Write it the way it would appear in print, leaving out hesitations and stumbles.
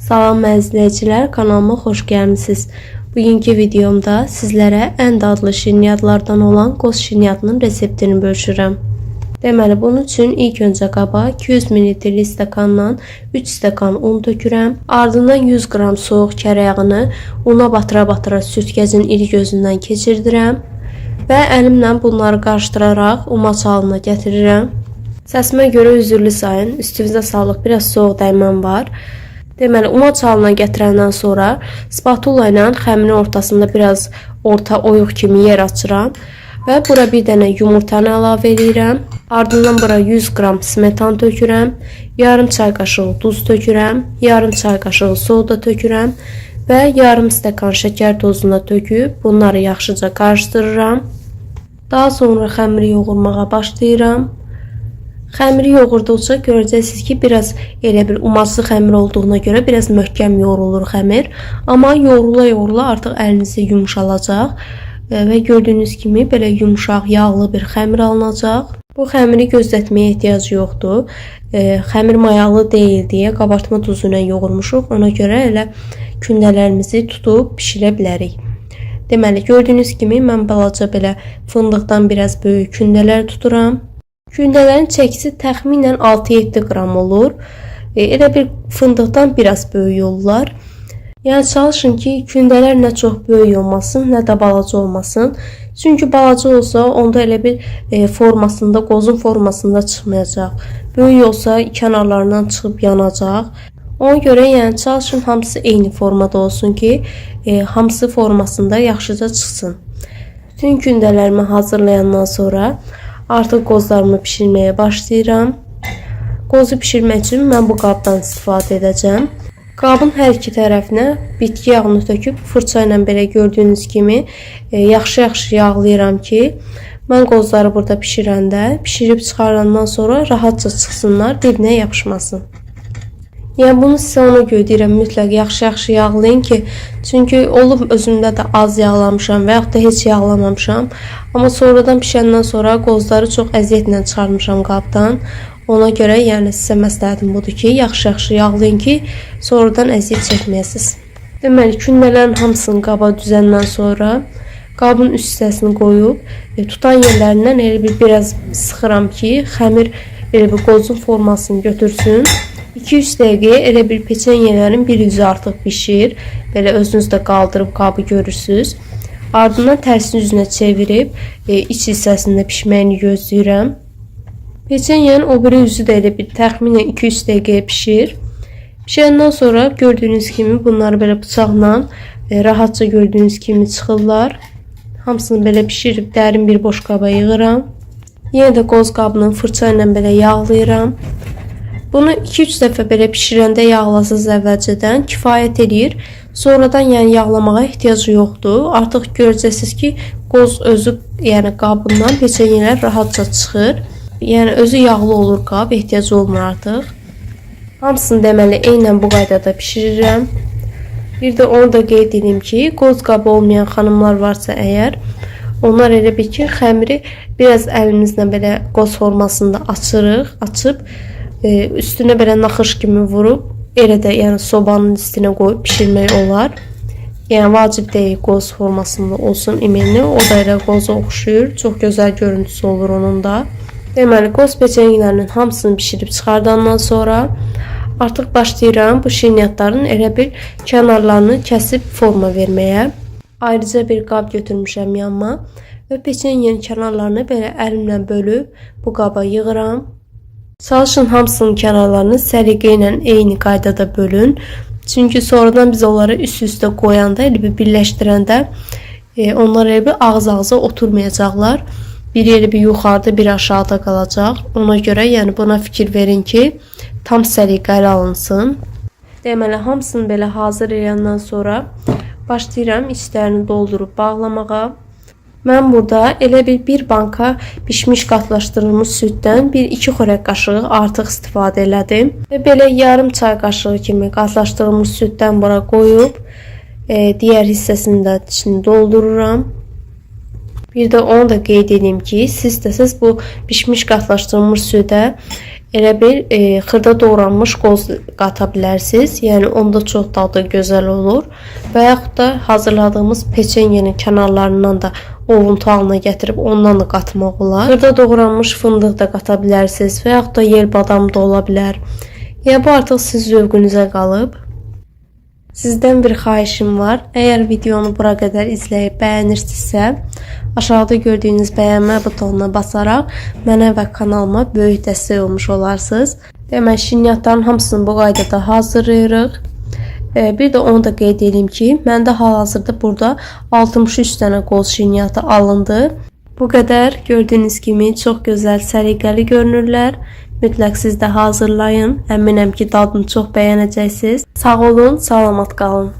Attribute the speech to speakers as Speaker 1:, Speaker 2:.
Speaker 1: Salam izləyicilər, kanalıma xoş gəlmisiniz. Bugünkü videomda sizlərə ən dadlı şirniyyatlardan olan qoz şirniyyatının reseptini bölüşürəm. Deməli, bunun üçün ilk öncə qaba 200 ml stəkandan 3 stəkan un tökürəm. Ardından 100 qram soyuq kərə yağını una batıra-batıra süzgəcin iri gözündən keçirdirəm və əlimlə bunları qarışdıraraq umaç halına gətirirəm. Səsimə görə üzürlü sayın, üstünüzə sağlıq, biraz soğuq dəyməm var. Deməli, umaç halına gətirəndən sonra spatula ilə xəmirin ortasında biraz orta oyuq kimi yer açıram və bura bir dənə yumurtanı əlavə edirəm. Ardından bura 100 qram smetan tökürəm, yarım çay qaşığı duz tökürəm, yarım çay qaşığı soda tökürəm və yarım stəkan şəkər tozunu töküb bunları yaxşıca qarışdırıram. Daha sonra xəmiri yoğurmağa başlayıram. Xəmiri yoğurduqca görəcəksiniz ki, biraz elə bir umaçlı xəmir olduğuna görə biraz möhkəm yoğrulur xəmir. Amma yoğrula-yoğrula artıq əlinizdə yumuşalacaq və gördüyünüz kimi belə yumşaq, yağlı bir xəmir alınacaq. Bu xəmiri gözlətməyə ehtiyac yoxdur. Xəmir mayalı deyil deyə qabartma duzu ilə yoğurmuşuq. Ona görə elə kündələrimizi tutub pişirə bilərik. Deməli, gördüyünüz kimi mən balaca belə fındıqdan biraz böyük kündələr tuturam. Kündələrin çəkisi təxminən 6-7 qram olur. Elə bir fındıqdan biraz böyük olurlar. Yəni çalışın ki, kündələr nə çox böyük olmasın, nə də balaca olmasın. Çünki balaca olsa onda elə bir formasında, qozun formasında çıxmayacaq. Böyük olsa kənarlarından çıxıb yanacaq. Ona görə yəni çalışın hamısı eyni formada olsun ki, hamısı formasında yaxşıca çıxsın. Bütün kündələrimi hazırlayandan sonra artıq qozlarımı pişirməyə başlayıram. Qozu pişirmək üçün mən bu qabdan istifadə edəcəm. Qabın hər iki tərəfinə bitki yağını töküb fırça ilə belə gördüyünüz kimi yaxşı-yaxşı yağlayıram ki, mən qozları burada pişirəndə, pişirib çıxarandan sonra rahatca çıxsınlar, bir-birinə yapışmasın. Yəni bunu sizə ona görə deyirəm, mütləq yaxşı-yaxşı yağlayın ki, çünki olub özümdə də az yağlamışam və yaxud da heç yağlamamışam. Amma sonradan pişəndən sonra qozları çox əziyyətlə çıxarmışam qabdan. Ona görə yəni sizə məsləhətim budur ki, yaxşı-yaxşı yağlayın ki, sonradan əziyyət çəkməyəsiniz. Deməli, kündələrin hamısını qaba düzəndən sonra qabın üst hissəsini qoyub, tutan yerlərindən elə biraz sıxıram ki, xəmir elə bir qozun formasını götürsün. 2-3 dəqiqəyə elə bir peçenyələrin bir yüzü artıq bişir. Belə özünüz də qaldırıb qabı görürsünüz. Ardından tərsin üzünə çevirib iç hissəsində pişməyini gözləyirəm. Peçenyanın o biri yüzü də elə bir təxminən 2-3 dəqiqəyə pişir. Pişəndən sonra gördüyünüz kimi bunları belə bıçaqla rahatca gördüyünüz kimi çıxırlar. Hamısını belə pişirib dərin bir boş qaba yığıram. Yenə də qoz qabını fırça ilə belə yağlayıram. Bunu 2-3 dəfə belə pişirəndə yağlasız əvvəlcədən kifayət edir. Sonradan yəni yağlamağa ehtiyacı yoxdur. Artıq görəcəksiniz ki, qoz özü yəni qabından peçenyelər rahatca çıxır. Yəni özü yağlı olur qab, ehtiyac olmur artıq. Hamısını deməli eynən bu qaydada pişirirəm. Bir də onu da qeyd edeyim ki, qoz qabı olmayan xanımlar varsa əgər, onlar elə bir ki, xəmiri biraz əlimizlə belə qoz formasında açıb üstünə belə naxış kimi vurub, elə də yəni sobanın üstünə qoyub pişirmək olar. Yəni vacib deyil qoz formasında olsun imelini, o da elə qoza oxşuyur, çox gözəl görüntüsü olur onun da. Deməli, qoz peçenyelərinin hamısını pişirib çıxardandan sonra artıq başlayıram bu şirniyyatların elə bir kənarlarını kəsib forma verməyə. Ayrıca bir qab götürmüşəm yanıma və peçenyenin kənarlarını belə əlimlə bölüb bu qaba yığıram. Çalışın hamısının kənarlarını səliqə ilə eyni qaydada bölün. Çünki sonradan biz onları üst-üstə qoyanda, elə bir birləşdirəndə onlar elə bir ağız-ağıza oturmayacaqlar. Biri elə bir yuxarıda, biri aşağıda qalacaq. Ona görə yəni buna fikir verin ki, tam səliqəli alınsın. Deməli, hamısını belə hazır edəndən sonra başlayıram içlərini doldurub bağlamağa. Mən burada elə bir banka pişmiş qatlaşdırılmış süddən 1-2 xörək qaşığı artıq istifadə elədim. Və belə yarım çay qaşığı kimi qatlaşdırılmış süddən bura qoyub digər hissəsini də içini doldururam. Bir də onu da qeyd edeyim ki, siz bu pişmiş qatlaşdırılmış südə Elə bir xırda doğranmış qoz qata bilərsiniz. Yəni onda çox dadı gözəl olur. Və yaxud da hazırladığımız peçenyenin kənarlarından da ovuntu halına gətirib ondan da qatmaq olar. Xırda doğranmış fındıq da qata bilərsiniz və yaxud da yel badam da ola bilər. Yəni bu artıq siz zövqünüzə qalıb. Sizdən bir xahişim var. Əgər videonu bura qədər izləyib bəyənirsinizsə, aşağıda gördüyünüz bəyənmə butonuna basaraq mənə və kanalıma böyük dəstək olmuş olarsınız. Demək, şirniyyatların hamısını bu qaydada hazırlayırıq. Bir də onu da qeyd edeyim ki, məndə hal-hazırda burada 63 dənə qoz şirniyyatı alındı. Bu qədər. Gördüyünüz kimi çox gözəl, səliqəli görünürlər. Mütləq siz də hazırlayın. Əminəm ki, dadını çox bəyənəcəksiniz. Sağ olun, salamat qalın.